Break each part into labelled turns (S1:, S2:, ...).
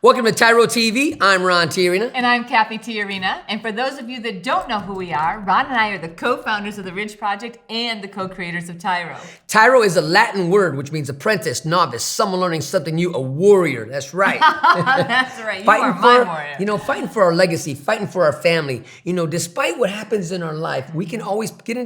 S1: Welcome to TYRO TV. I'm Ron Tijerina.
S2: And I'm Cathy Tijerina. And for those of you that don't know who we are, Ron and I are the co-founders of the Ridge Project and the co-creators of TYRO.
S1: TYRO is a Latin word which means apprentice, novice, someone learning something new, a warrior. That's right.
S2: That's right. You are my warrior.
S1: Fighting for our legacy, fighting for our family. Despite what happens in our life, we can always get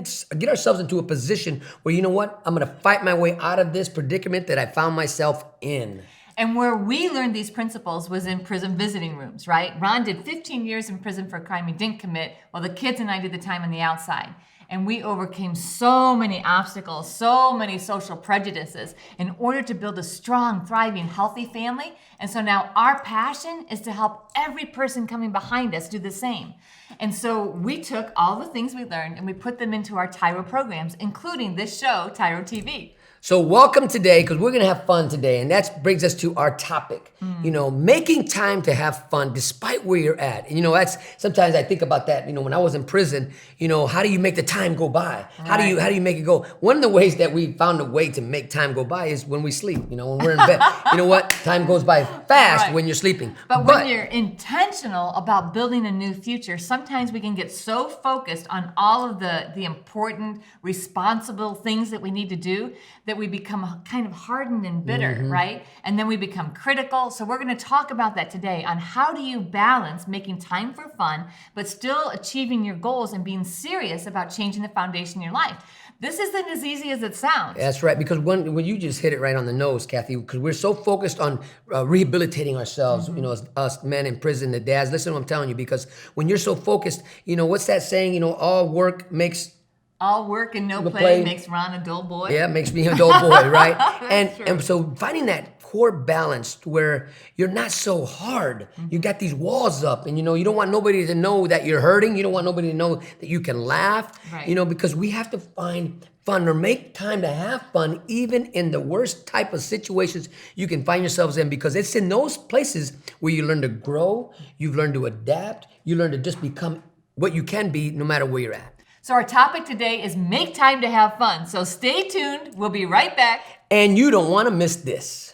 S1: ourselves into a position where, you know what, I'm going to fight my way out of this predicament that I found myself in.
S2: And where we learned these principles was in prison visiting rooms, right? Ron did 15 years in prison for a crime he didn't commit, while the kids and I did the time on the outside. And we overcame so many obstacles, so many social prejudices in order to build a strong, thriving, healthy family. And so now our passion is to help every person coming behind us do the same. And so we took all the things we learned and we put them into our TYRO programs, including this show, TYRO TV.
S1: So welcome today, because we're going to have fun today, and that brings us to our topic. Making time to have fun despite where you're at. And that's sometimes I think about that. When I was in prison, how do you make the time go by? How do you make it go? One of the ways that we found a way to make time go by is when we sleep. When we're in bed, you know what? Time goes by fast when you're sleeping.
S2: But when you're intentional about building a new future, sometimes we can get so focused on all of the important, responsible things that we need to do that we become kind of hardened and bitter, right? And then we become critical. So we're going to talk about that today on how do you balance making time for fun, but still achieving your goals and being serious about changing the foundation in your life. This isn't as easy as it sounds.
S1: That's right, because when you just hit it right on the nose, Cathy, because we're so focused on rehabilitating ourselves, as us men in prison, the dads, listen to what I'm telling you, because when you're so focused, what's that saying, all work and no play makes Ron a dull boy. Yeah, it makes me a dull boy, right?
S2: True.
S1: And so finding that core balance where you're not so hard. You got these walls up and, you don't want nobody to know that you're hurting. You don't want nobody to know that you can laugh, because we have to find fun or make time to have fun even in the worst type of situations you can find yourselves in, because it's in those places where you learn to grow, you've learned to adapt, you learn to just become what you can be no matter where you're at.
S2: So our topic today is make time to have fun. So stay tuned. We'll be right back.
S1: And you don't want to miss this.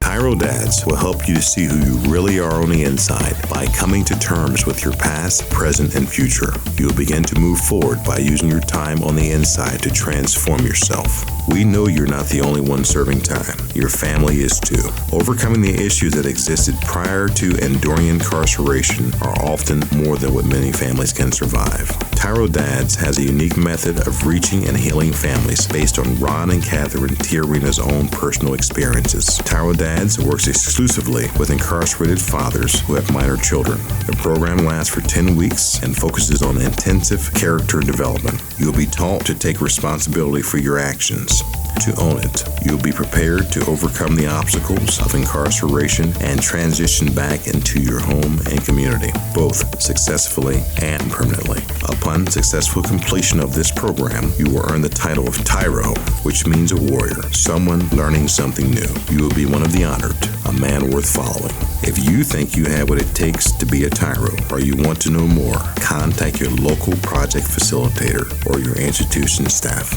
S3: TYRO Dads will help you to see who you really are on the inside by coming to terms with your past, present, and future. You will begin to move forward by using your time on the inside to transform yourself. We know you're not the only one serving time. Your family is too. Overcoming the issues that existed prior to and during incarceration are often more than what many families can survive. TYRO Dads has a unique method of reaching and healing families based on Ron and Catherine Tijerina's own personal experiences. TYRO Dads works exclusively with incarcerated fathers who have minor children. The program lasts for 10 weeks and focuses on intensive character development. You'll be taught to take responsibility for your actions, to own it. You'll be prepared to overcome the obstacles of incarceration and transition back into your home and community, both successfully and permanently. Upon successful completion of this program, you will earn the title of TYRO, which means a warrior, someone learning something new. You will be one of the honored, a man worth following. If you think you have what it takes to be a TYRO, or you want to know more, contact your local project facilitator or your institution staff.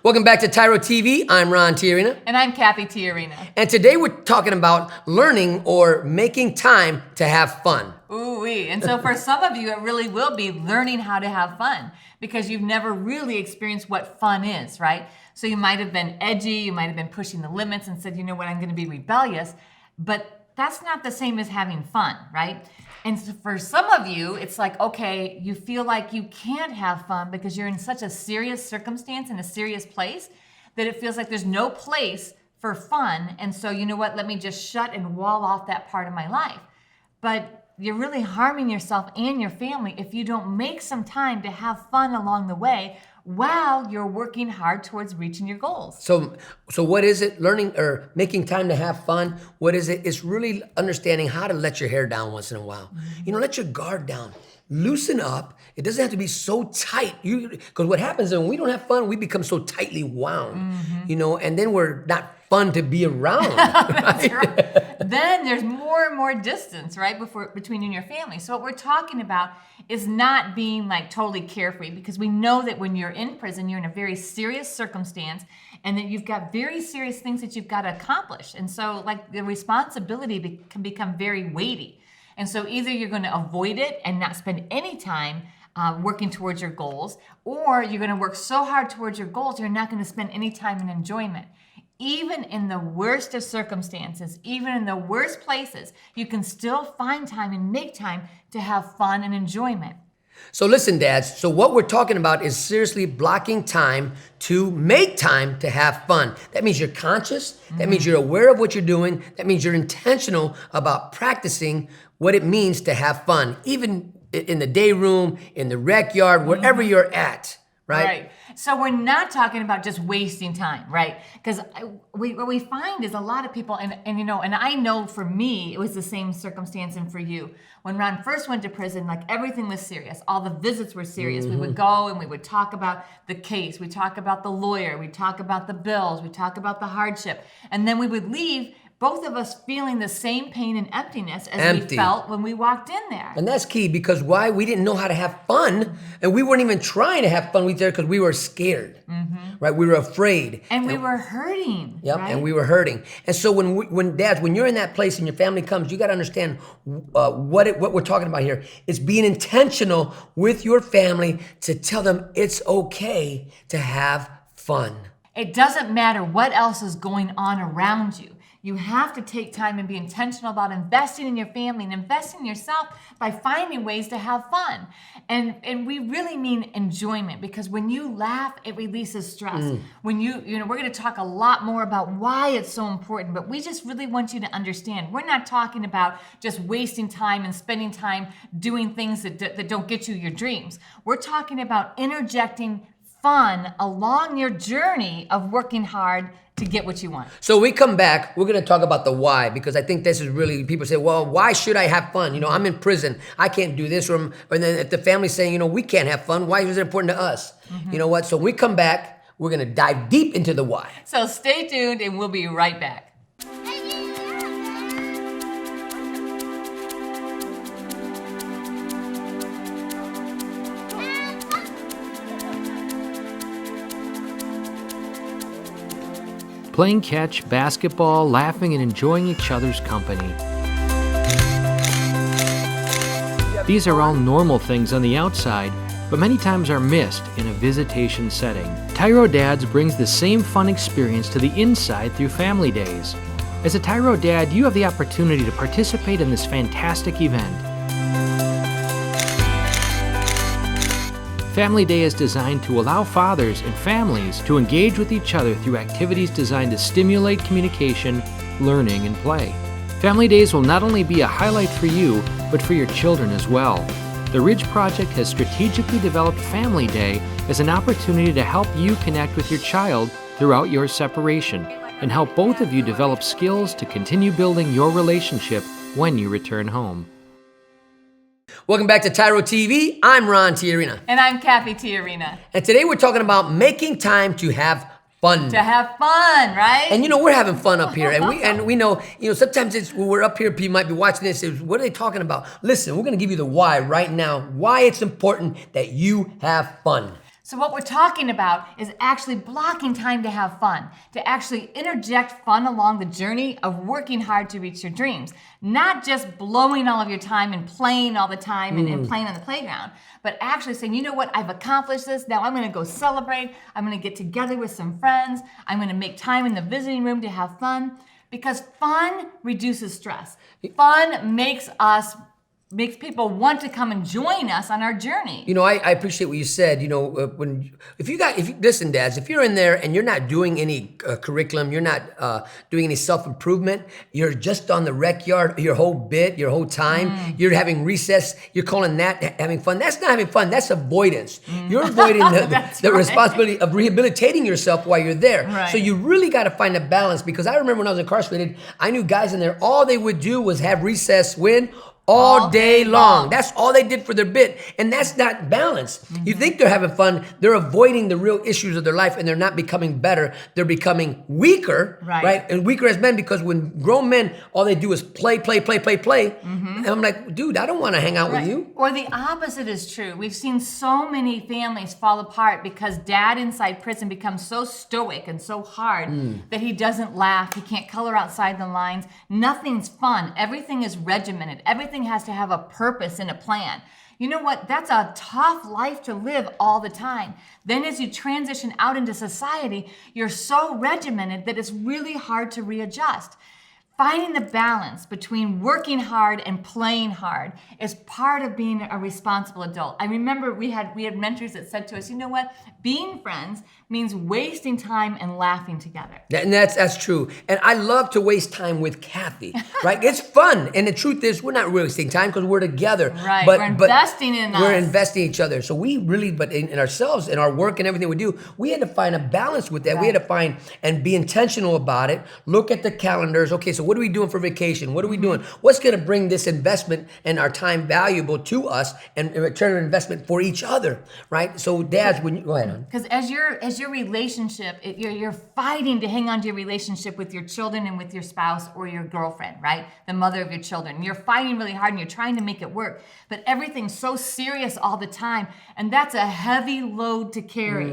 S1: Welcome back to TYRO TV. I'm Ron Tijerina.
S2: And I'm Cathy Tijerina.
S1: And today we're talking about learning or making time to have fun.
S2: Ooh-wee. And so for some of you, it really will be learning how to have fun, because you've never really experienced what fun is, right? So you might have been edgy, you might have been pushing the limits and said, you know what, I'm going to be rebellious. But that's not the same as having fun, right? And so for some of you, it's like, okay, you feel like you can't have fun because you're in such a serious circumstance, in a serious place, that it feels like there's no place for fun. And so, you know what, let me just shut and wall off that part of my life. But you're really harming yourself and your family if you don't make some time to have fun along the way while you're working hard towards reaching your goals.
S1: So what is it? Learning or making time to have fun. What is it? It's really understanding how to let your hair down once in a while. Let your guard down. Loosen up. It doesn't have to be so tight. Because what happens is when we don't have fun, we become so tightly wound, and then we're not fun to be around.
S2: That's right. Then there's more and more distance, right, between you and your family. So what we're talking about is not being like totally carefree, because we know that when you're in prison, you're in a very serious circumstance, and that you've got very serious things that you've got to accomplish. And so like the responsibility can become very weighty. And so either you're going to avoid it and not spend any time working towards your goals, or you're going to work so hard towards your goals, you're not going to spend any time in enjoyment. Even in the worst of circumstances, even in the worst places, you can still find time and make time to have fun and enjoyment.
S1: So listen, dads, so what we're talking about is seriously blocking time to make time to have fun. That means you're conscious. That means you're aware of what you're doing. That means you're intentional about practicing what it means to have fun, even in the day room, in the rec yard, wherever you're at. Right?
S2: So we're not talking about just wasting time, right? Because what we find is a lot of people, and I know for me, it was the same circumstance and for you. When Ron first went to prison, like everything was serious. All the visits were serious. We would go and we would talk about the case. We'd talk about the lawyer. We'd talk about the bills. We'd talk about the hardship. And then we would leave, both of us feeling the same pain and emptiness as we felt when we walked in there.
S1: And that's key, because why? We didn't know how to have fun, and we weren't even trying to have fun because we were scared, right? We were afraid.
S2: And we were hurting.
S1: Yep,
S2: right?
S1: and we were hurting. And so when dads, when you're in that place and your family comes, you got to understand what we're talking about here. It's being intentional with your family to tell them it's okay to have fun.
S2: It doesn't matter what else is going on around you. You have to take time and be intentional about investing in your family and investing in yourself by finding ways to have fun. And we really mean enjoyment, because when you laugh, it releases stress. When we're going to talk a lot more about why it's so important, but we just really want you to understand, we're not talking about just wasting time and spending time doing things that don't get you your dreams. We're talking about interjecting fun along your journey of working hard to get what you want.
S1: So we come back, we're going to talk about the why, because I think this is really, people say, well, why should I have fun? I'm in prison, I can't do this. Or then if the family's saying, we can't have fun, why is it important to us? You know what? So when we come back, we're going to dive deep into the why.
S2: So stay tuned and we'll be right back.
S4: Playing catch, basketball, laughing, and enjoying each other's company. These are all normal things on the outside, but many times are missed in a visitation setting. TYRO Dads brings the same fun experience to the inside through Family Days. As a TYRO Dad, you have the opportunity to participate in this fantastic event. Family Day is designed to allow fathers and families to engage with each other through activities designed to stimulate communication, learning, and play. Family Days will not only be a highlight for you, but for your children as well. The Ridge Project has strategically developed Family Day as an opportunity to help you connect with your child throughout your separation and help both of you develop skills to continue building your relationship when you return home.
S1: Welcome back to TYRO TV. I'm Ron Tijerina.
S2: And I'm Cathy Tijerina.
S1: And today we're talking about making time to have fun.
S2: To have fun, right?
S1: And we're having fun up here. And we know, sometimes when we're up here, people might be watching this, what are they talking about? Listen, we're going to give you the why right now, why it's important that you have fun.
S2: So what we're talking about is actually blocking time to have fun, to actually interject fun along the journey of working hard to reach your dreams. Not just blowing all of your time and playing all the time and playing on the playground, but actually saying, you know what, I've accomplished this, now I'm gonna go celebrate, I'm gonna get together with some friends, I'm gonna make time in the visiting room to have fun, because fun reduces stress. Fun makes people want to come and join us on our journey.
S1: I appreciate what you said. Listen, dads, if you're in there and you're not doing any curriculum, you're not doing any self-improvement, you're just on the rec yard your whole time, you're having recess, you're calling that having fun. That's not having fun, that's avoidance. You're avoiding the responsibility of rehabilitating yourself while you're there.
S2: Right.
S1: So you really got to find a balance, because I remember when I was incarcerated, I knew guys in there, all they would do was have recess when? all day long. That's all they did for their bit. And that's not balance. You think they're having fun. They're avoiding the real issues of their life, and they're not becoming better. They're becoming weaker, right? And weaker as men, because when grown men, all they do is play. And I'm like, dude, I don't want to hang out with you.
S2: Or the opposite is true. We've seen so many families fall apart because dad inside prison becomes so stoic and so hard that he doesn't laugh. He can't color outside the lines. Nothing's fun. Everything is regimented. Everything has to have a purpose and a plan. You know what? That's a tough life to live all the time. Then as you transition out into society, you're so regimented that it's really hard to readjust. Finding the balance between working hard and playing hard is part of being a responsible adult. I remember we had mentors that said to us, you know what? Being friends means wasting time and laughing together.
S1: And that's true. And I love to waste time with Cathy, right? It's fun. And the truth is, we're not wasting time because we're together.
S2: Right. We're investing in us.
S1: We're investing in each other. So we really, but in ourselves, in our work and everything we do, we had to find a balance with that. Right. We had to find and be intentional about it. Look at the calendars. Okay, so what are we doing for vacation? What are we doing? What's going to bring this investment and our time valuable to us and return on investment for each other, right? So dads, when you, go ahead, hon.
S2: Because as your relationship, you're fighting to hang on to your relationship with your children and with your spouse or your girlfriend, right? The mother of your children. You're fighting really hard and you're trying to make it work, but everything's so serious all the time, and that's a heavy load to carry.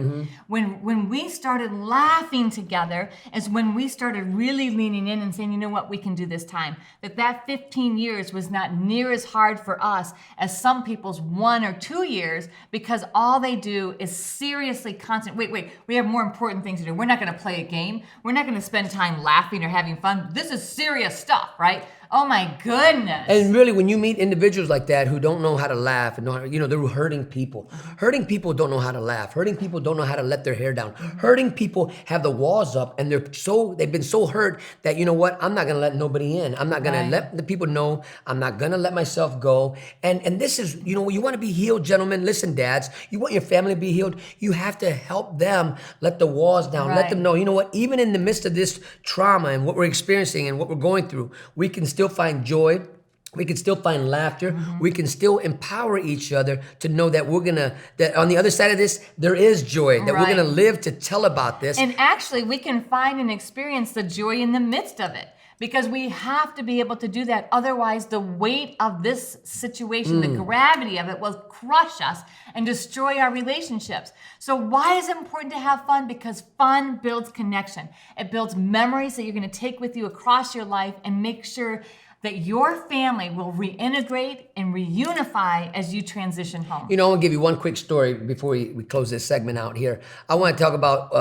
S2: When we started laughing together is when we started really leaning in and saying, you know what, we can do this time. That 15 years was not near as hard for us as some people's 1 or 2 years, because all they do is seriously constant. Wait, we have more important things to do. We're not going to play a game. We're not going to spend time laughing or having fun. This is serious stuff, right? Oh my goodness.
S1: And really, when you meet individuals like that who don't know how to laugh and they're hurting people. Hurting people don't know how to laugh. Hurting people don't know how to let their hair down. Hurting people have the walls up, and they've been so hurt that, you know what, I'm not gonna let nobody in. I'm not gonna let the people know. I'm not gonna let myself go. And this is, you want to be healed, gentlemen. Listen, dads, you want your family to be healed. You have to help them let the walls down. Let them know, you know what, even in the midst of this trauma and what we're experiencing and what we're going through, we can still find joy. We can still find laughter. We can still empower each other to know that that on the other side of this, there is joy, that we're gonna live to tell about this.
S2: And actually, we can find and experience the joy in the midst of it, because we have to be able to do that. Otherwise, the weight of this situation, the gravity of it, will crush us and destroy our relationships. So why is it important to have fun? Because fun builds connection. It builds memories that you're going to take with you across your life and make sure that your family will reintegrate and reunify as you transition home.
S1: I want to give you one quick story before we close this segment out here. I want to talk about,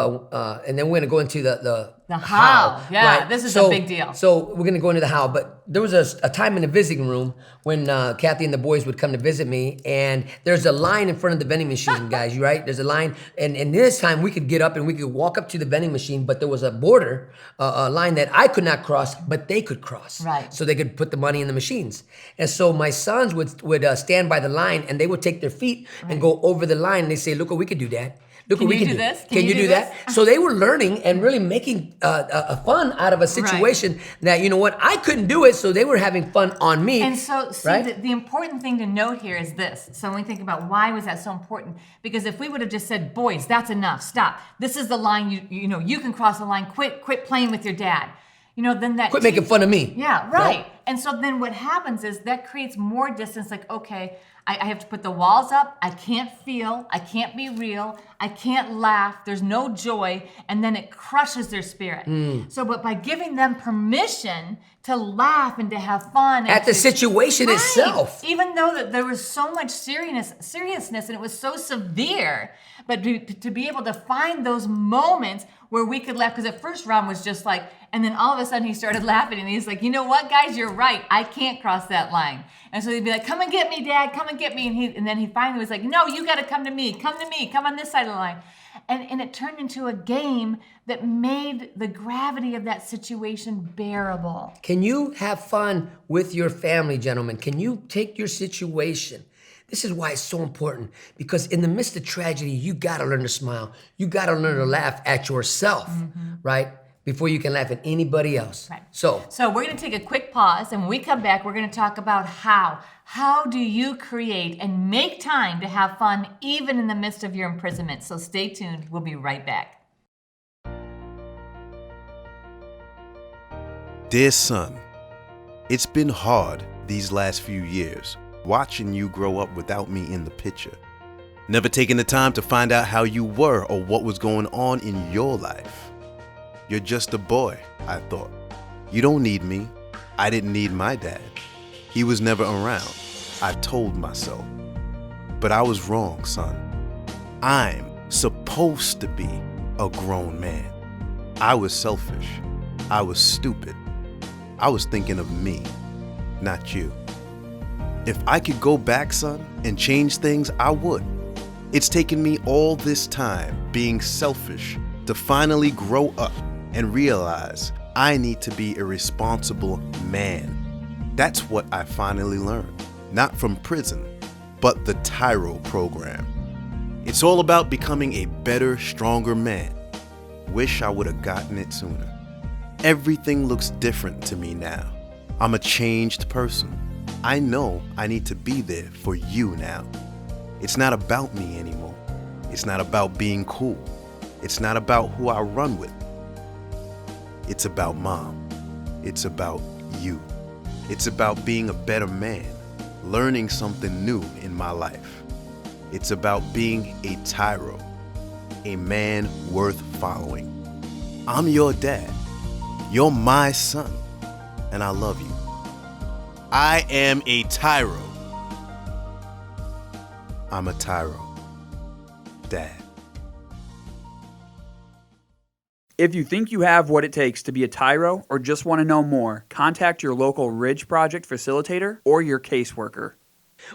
S1: and then we're going to go into the
S2: how. Yeah, right? This is a big deal.
S1: So we're going to go into the how, but there was a time in the visiting room when Cathy and the boys would come to visit me, and there's a line in front of the vending machine, guys, right? There's a line, and this time we could get up and we could walk up to the vending machine, but there was a border, a line that I could not cross, but they could cross.
S2: Right.
S1: So they could put the money in the machines. And so my sons would stand by the line, and they would take their feet and go over the line, and they say, look what we could do, Dad. Look what we can do.
S2: This?
S1: Can you do that? So they were learning and really making a fun out of a situation that, you know what, I couldn't do it, so they were having fun on me.
S2: And so, see, the important thing to note here is this. So when we think about why was that so important, because if we would have just said, boys, that's enough, stop. This is the line, you can cross the line, quit playing with your dad. Then that
S1: quit making fun of me.
S2: Yeah, right. And so then what happens is that creates more distance. Like, okay, I have to put the walls up. I can't feel. I can't be real. I can't laugh. There's no joy. And then it crushes their spirit. So, but by giving them permission to laugh and to have fun.
S1: At the situation itself.
S2: Even though that there was so much seriousness and it was so severe, but to be able to find those moments where we could laugh, because at first Ron was just like, and then all of a sudden he started laughing and he's like, you know what, guys, you're right. I can't cross that line. And so he'd be like, come and get me, Dad, come and get me. And then he finally was like, no, you got to come to me, come on this side of the line. And it turned into a game that made the gravity of that situation bearable.
S1: Can you have fun with your family, gentlemen? Can you take your situation? This is why it's so important, because in the midst of tragedy, you got to learn to smile. You got to learn to laugh at yourself, right? before you can laugh at anybody else.
S2: Right.
S1: So
S2: we're going to take a quick pause, and when we come back, we're going to talk about how do you create and make time to have fun even in the midst of your imprisonment. So stay tuned. We'll be right back.
S5: Dear son, it's been hard these last few years watching you grow up without me in the picture. Never taking the time to find out how you were or what was going on in your life. You're just a boy, I thought. You don't need me. I didn't need my dad. He was never around, I told myself. But I was wrong, son. I'm supposed to be a grown man. I was selfish. I was stupid. I was thinking of me, not you. If I could go back, son, and change things, I would. It's taken me all this time being selfish to finally grow up and realize I need to be a responsible man. That's what I finally learned, not from prison, but the TYRO program. It's all about becoming a better, stronger man. Wish I would have gotten it sooner. Everything looks different to me now. I'm a changed person. I know I need to be there for you now. It's not about me anymore. It's not about being cool. It's not about who I run with. It's about mom. It's about you. It's about being a better man, learning something new in my life. It's about being a TYRO, a man worth following. I'm your dad. You're my son, and I love you. I am a TYRO. I'm a TYRO. Dad.
S6: If you think you have what it takes to be a TYRO or just want to know more, contact your local Ridge Project facilitator or your caseworker.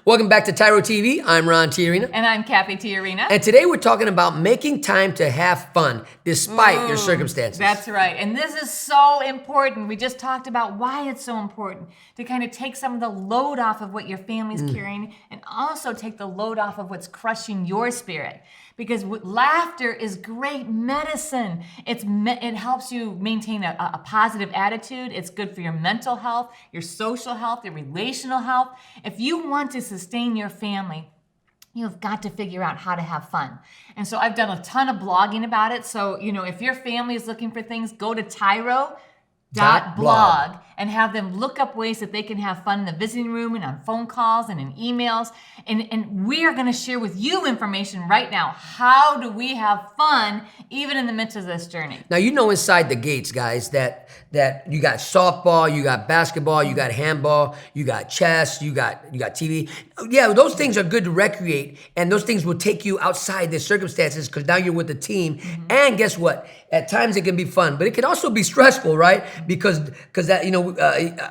S1: welcome back to TYRO TV. I'm Ron Tijerina.
S2: And I'm Cathy Tijerina.
S1: And today we're talking about making time to have fun despite your circumstances.
S2: That's right. And this is so important. We just talked about why it's so important to kind of take some of the load off of what your family's carrying and also take the load off of what's crushing your spirit. Because laughter is great medicine. It helps you maintain a positive attitude. It's good for your mental health, your social health, your relational health. If you want to sustain your family, you've got to figure out how to have fun. And so I've done a ton of blogging about it. So, if your family is looking for things, go to TYRO.blog and have them look up ways that they can have fun in the visiting room and on phone calls and in emails. And we are going to share with you information right now. How do we have fun even in the midst of this journey?
S1: Now, inside the gates, guys, that you got softball, you got basketball, you got handball, you got chess, you got TV. Yeah, those things are good to recreate, and those things will take you outside the circumstances because now you're with the team. Mm-hmm. And guess what? At times it can be fun, but it can also be stressful, right? Because that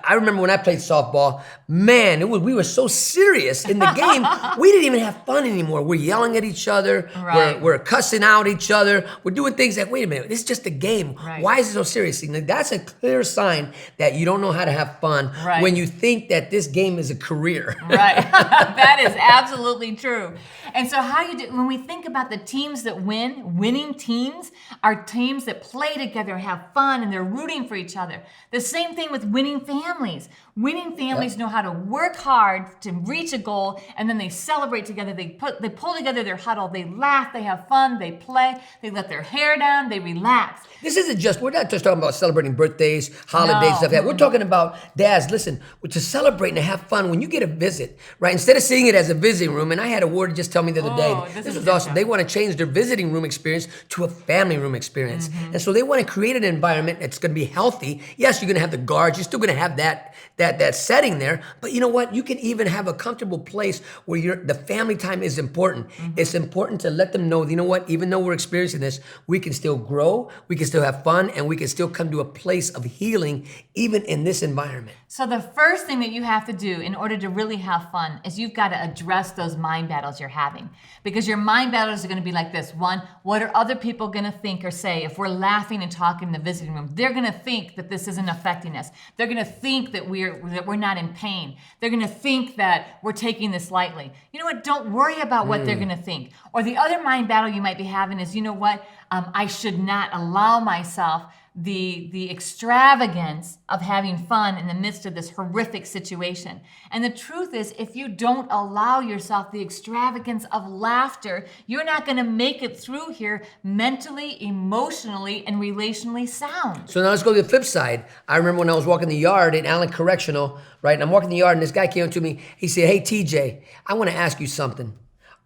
S1: I remember when I played softball, man, we were so serious in the game. We didn't even have fun anymore. We're yelling at each other. Right. We're cussing out each other. We're doing things like, wait a minute, this is just a game. Right. Why is it so serious? That's a clear sign that you don't know how to have fun when you think that this game is a career.
S2: Right. That is absolutely true. And so when we think about the teams that winning teams are teams that play together, have fun, and they're rooting for each other. The same thing with winning families. Winning families know how to work hard to reach a goal, and then they celebrate together. They pull together their huddle. They laugh. They have fun. They play. They let their hair down. They relax.
S1: We're not just talking about celebrating birthdays, holidays, stuff like that. We're talking about, dads, listen, to celebrate and have fun when you get a visit, right? Instead of seeing it as a visiting room, and I had a ward just tell me the other day, this was awesome. They want to change their visiting room experience to a family room experience. Mm-hmm. And so they want to create an environment that's going to be healthy. Yes, you're going to have the guards. You're still going to have that setting there. But you know what? You can even have a comfortable place where the family time is important. Mm-hmm. It's important to let them know, you know what? Even though we're experiencing this, we can still grow, we can still have fun, and we can still come to a place of healing even in this environment.
S2: So the first thing that you have to do in order to really have fun is you've got to address those mind battles you're having. Because your mind battles are going to be like this. One, what are other people going to think or say if we're laughing and talking in the visiting room? They're going to think that this isn't affecting us. They're going to think that we're not in pain. They're going to think that we're taking this lightly. You know what? Don't worry about what they're going to think. Or the other mind battle you might be having is, you know what? I should not allow myself the extravagance of having fun in the midst of this horrific situation. And the truth is, if you don't allow yourself the extravagance of laughter, you're not going to make it through here mentally, emotionally, and relationally sound.
S1: So now let's go to the flip side. I remember when I was walking the yard in Allen Correctional, right? And I'm walking the yard and this guy came up to me. He said, "Hey, TJ, I want to ask you something.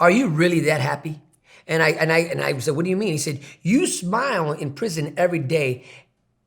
S1: Are you really that happy?" And I said, "What do you mean?" He said, "You smile in prison every day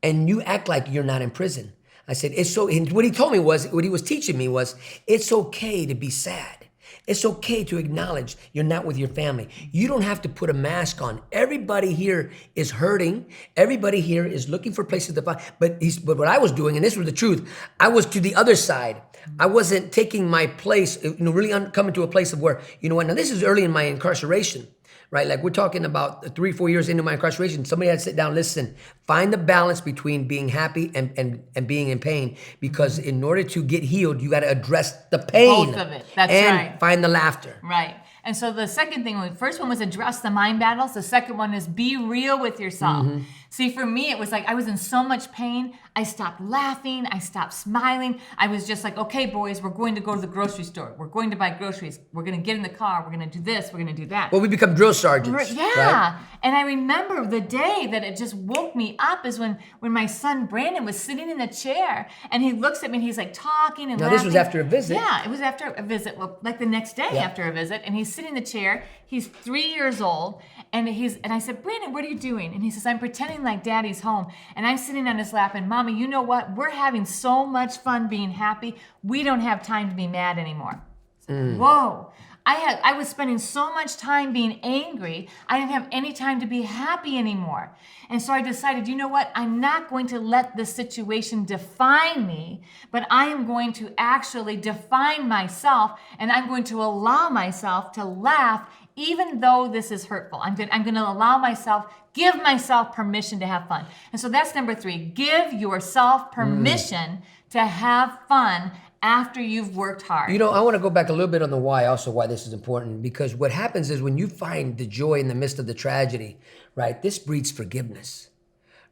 S1: and you act like you're not in prison." I said, "It's so," and what he told me was, what he was teaching me was, it's okay to be sad. It's okay to acknowledge you're not with your family. You don't have to put a mask on. Everybody here is hurting. Everybody here is looking for places to find. But what I was doing, and this was the truth, I was to the other side. I wasn't taking my place, really coming to a place of where, you know what, now this is early in my incarceration. Right, like we're talking about 3-4 years into my incarceration. Somebody had to sit down, listen, find the balance between being happy and being in pain. Because in order to get healed, you got to address the pain.
S2: Both of it, that's
S1: and
S2: right.
S1: find the laughter.
S2: Right. And so the second thing, the first one was address the mind battles. The second one is be real with yourself. See, for me, it was like I was in so much pain. I stopped laughing. I stopped smiling. I was just like, okay, boys, we're going to go to the grocery store. We're going to buy groceries. We're going to get in the car. We're going to do this. We're going to do that.
S1: Well, we become drill sergeants.
S2: Yeah.
S1: Right?
S2: And I remember the day that it just woke me up is when my son Brandon was sitting in the chair and he looks at me and he's like talking and
S1: Now,
S2: laughing.
S1: this was after a visit.
S2: Yeah, it was after a visit. Well, like the next day after a visit. And he's sitting in the chair. He's 3 years old. And I said, "Brandon, what are you doing?" And he says, "I'm pretending like Daddy's home." And I'm sitting on his lap and, "Mommy, you know what? We're having so much fun being happy. We don't have time to be mad anymore." Whoa. I was spending so much time being angry, I didn't have any time to be happy anymore. And so I decided, you know what? I'm not going to let this situation define me, but I am going to actually define myself, and I'm going to allow myself to laugh even though this is hurtful. I'm going to allow myself, give myself permission to have fun. And so that's number 3. Give yourself permission to have fun after you've worked hard.
S1: You know, I want to go back a little bit on the why, also why this is important, because what happens is when you find the joy in the midst of the tragedy, right, this breeds forgiveness,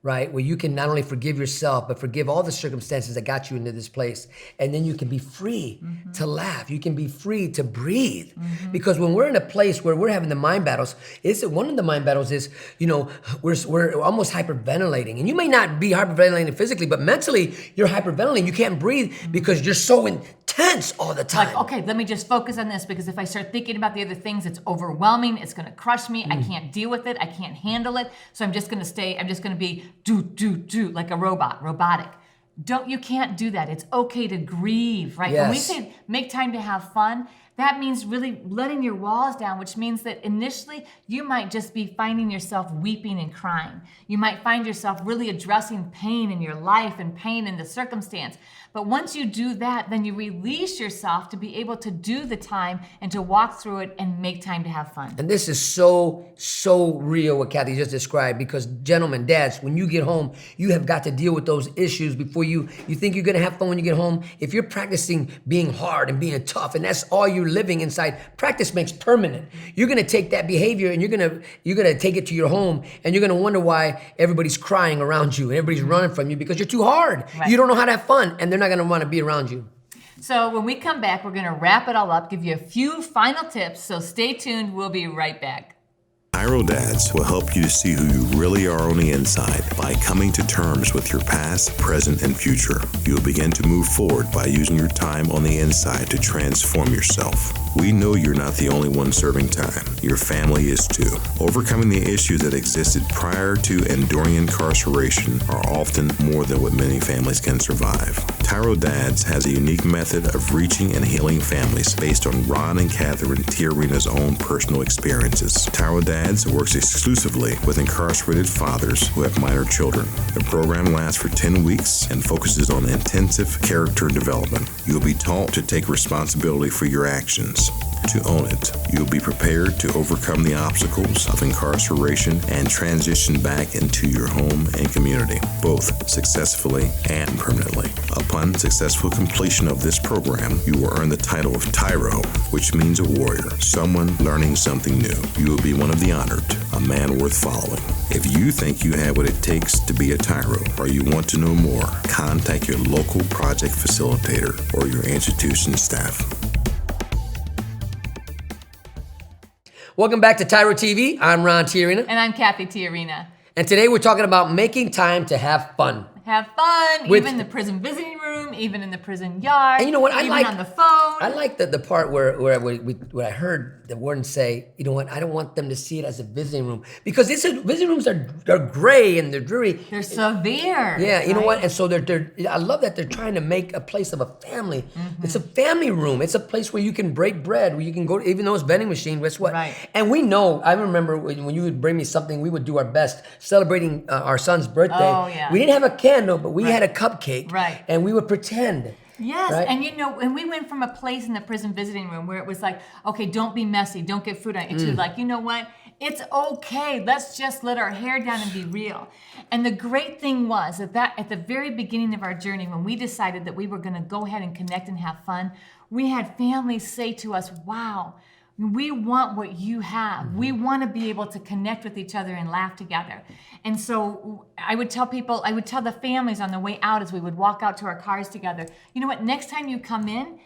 S1: right, where you can not only forgive yourself, but forgive all the circumstances that got you into this place. And then you can be free to laugh. You can be free to breathe. Because when we're in a place where we're having the mind battles, one of the mind battles is, you know, we're almost hyperventilating. And you may not be hyperventilating physically, but mentally you're hyperventilating. You can't breathe because you're so intense all the time.
S2: Like, okay, let me just focus on this, because if I start thinking about the other things, it's overwhelming. It's going to crush me. I can't deal with it. I can't handle it. So I'm just going to be do like a robotic. You can't do that. It's okay to grieve, right?
S1: Yes.
S2: When we say make time to have fun, that means really letting your walls down, which means that initially you might just be finding yourself weeping and crying. You might find yourself really addressing pain in your life and pain in the circumstance. But once you do that, then you release yourself to be able to do the time and to walk through it and make time to have fun.
S1: And this is so real what Cathy just described, because gentlemen, dads, when you get home, you have got to deal with those issues before you think you're gonna have fun when you get home. If you're practicing being hard and being tough, and that's all you're living inside, practice makes permanent. You're gonna take that behavior and you're gonna take it to your home, and you're gonna wonder why everybody's crying around you and everybody's running from you, because you're too hard.
S2: Right.
S1: You don't know how to have fun, and they're not gonna wanna be around you.
S2: So when we come back, we're going to wrap it all up, give you a few final tips. So stay tuned. We'll be right back.
S3: TYRO Dads will help you to see who you really are on the inside by coming to terms with your past, present, and future. You will begin to move forward by using your time on the inside to transform yourself. We know you're not the only one serving time. Your family is too. Overcoming the issues that existed prior to and during incarceration are often more than what many families can survive. TYRO Dads has a unique method of reaching and healing families based on Ron and Catherine Tijerina's own personal experiences. TYRO Dads works exclusively with incarcerated fathers who have minor children. The program lasts for 10 weeks and focuses on intensive character development. You'll be taught to take responsibility for your actions, to own it. You'll be prepared to overcome the obstacles of incarceration and transition back into your home and community, both successfully and permanently. A Upon successful completion of this program, you will earn the title of TYRO, which means a warrior, someone learning something new. You will be one of the honored, a man worth following. If you think you have what it takes to be a TYRO, or you want to know more, contact your local project facilitator or your institution staff.
S1: Welcome back to TYRO TV. I'm Ron Tijerina.
S2: And I'm Cathy Tijerina.
S1: And today we're talking about making time to have fun.
S2: Have fun,
S1: With-
S2: even in the prison visiting room, even in the prison yard.
S1: And you know what?
S2: Even on the phone.
S1: I like the part where I heard the warden say, you know what? I don't want them to see it as a visiting room because visiting rooms are gray and they're dreary.
S2: They're severe.
S1: Yeah, you know
S2: right?
S1: what? And so they're. I love that they're trying to make a place of a family.
S2: Mm-hmm.
S1: It's a family room. It's a place where you can break bread, where you can go, even though it's vending machine. Guess what?
S2: Right.
S1: And we know. I remember when you would bring me something, we would do our best celebrating our son's birthday.
S2: Oh, yeah.
S1: We didn't have a candle, but we
S2: Right.
S1: had a cupcake.
S2: Right.
S1: And we would pretend.
S2: Yes,
S1: right?
S2: and you know, and we went from a place in the prison visiting room where it was like, okay, don't be messy, don't get food on it, to like, you know what? It's okay. Let's just let our hair down and be real. And the great thing was that at the very beginning of our journey, when we decided that we were going to go ahead and connect and have fun, we had families say to us, wow, we want what you have. We want to be able to connect with each other and laugh together. And so I would tell the families on the way out as we would walk out to our cars together, you know what, next time you come in,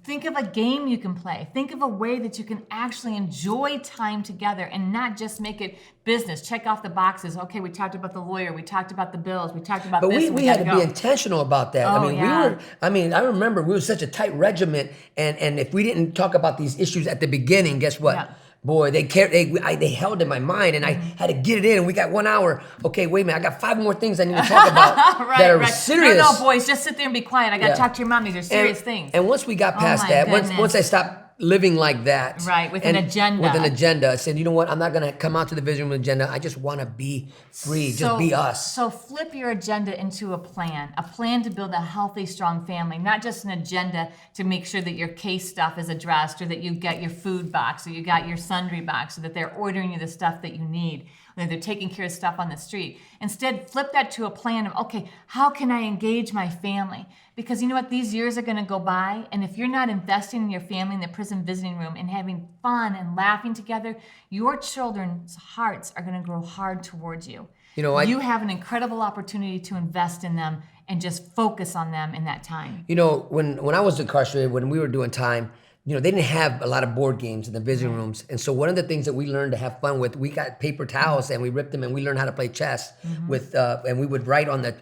S2: think of a game you can play. Think of a way that you can actually enjoy time together and not just make it business. Check off the boxes. Okay, we talked about the lawyer. We talked about the bills. We talked about
S1: But
S2: this.
S1: we had to be intentional about that.
S2: Oh, yeah.
S1: I remember we were such a tight regiment, and if we didn't talk about these issues at the beginning, guess what?
S2: Yeah.
S1: Boy, they held in my mind, and I had to get it in. And we got 1 hour. Okay, wait a minute. I got 5 more things I need to talk about that are serious.
S2: No, boys, just sit there and be quiet. I got to talk to your mom. These are serious things.
S1: And once we got past
S2: my
S1: that,
S2: goodness.
S1: once I stopped living like that,
S2: Right, with
S1: and
S2: an agenda.
S1: with an agenda, I said, you know what? I'm not gonna come out to the vision with an agenda. I just want to be free, just be us.
S2: So flip your agenda into a plan to build a healthy, strong family, not just an agenda to make sure that your case stuff is addressed or that you get your food box or you got your sundry box or that they're ordering you the stuff that you need. Or they're taking care of stuff on the street. Instead, flip that to a plan of, okay, how can I engage my family? Because you know what, these years are gonna go by, and if you're not investing in your family in the prison visiting room and having fun and laughing together, your children's hearts are gonna grow hard towards you.
S1: You know,
S2: you have an incredible opportunity to invest in them and just focus on them in that time.
S1: You know, when I was incarcerated, when we were doing time, you know, they didn't have a lot of board games in the visiting rooms. And so one of the things that we learned to have fun with, we got paper towels and we ripped them and we learned how to play chess with, and we would write on the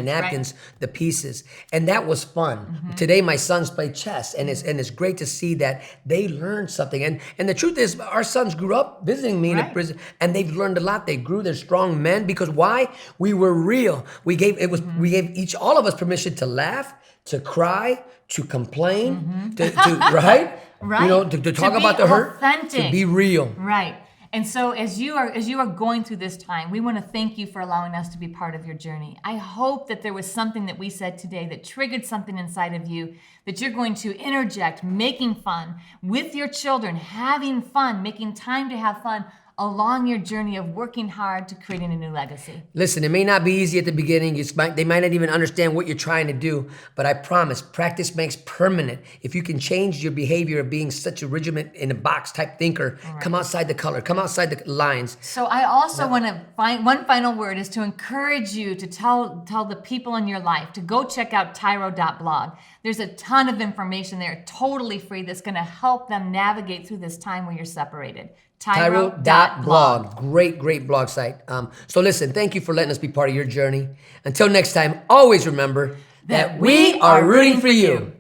S1: napkins the pieces. And that was fun. Today, my sons play chess and it's great to see that they learned something. And the truth is, our sons grew up visiting me in the prison and they've learned a lot. They grew, they're strong men because why? We were real. We gave all of us permission to laugh, to cry, to complain, to right?
S2: Right.
S1: You know, to talk about the hurt,
S2: authentic.
S1: to be real.
S2: Right. And so as you are going through this time, we want to thank you for allowing us to be part of your journey. I hope that there was something that we said today that triggered something inside of you that you're going to interject, making fun with your children, having fun, making time to have fun along your journey of working hard to creating a new legacy.
S1: Listen, it may not be easy at the beginning. They might not even understand what you're trying to do, but I promise, practice makes permanent. If you can change your behavior of being such a regiment in a box type thinker, come outside the color, come outside the lines.
S2: So I also want to find one final word is to encourage you to tell the people in your life to go check out tyro.blog. There's a ton of information there, totally free, that's going to help them navigate through this time where you're separated.
S1: TYRO.blog. Great blog site. So listen, thank you for letting us be part of your journey. Until next time, always remember that we are rooting for you.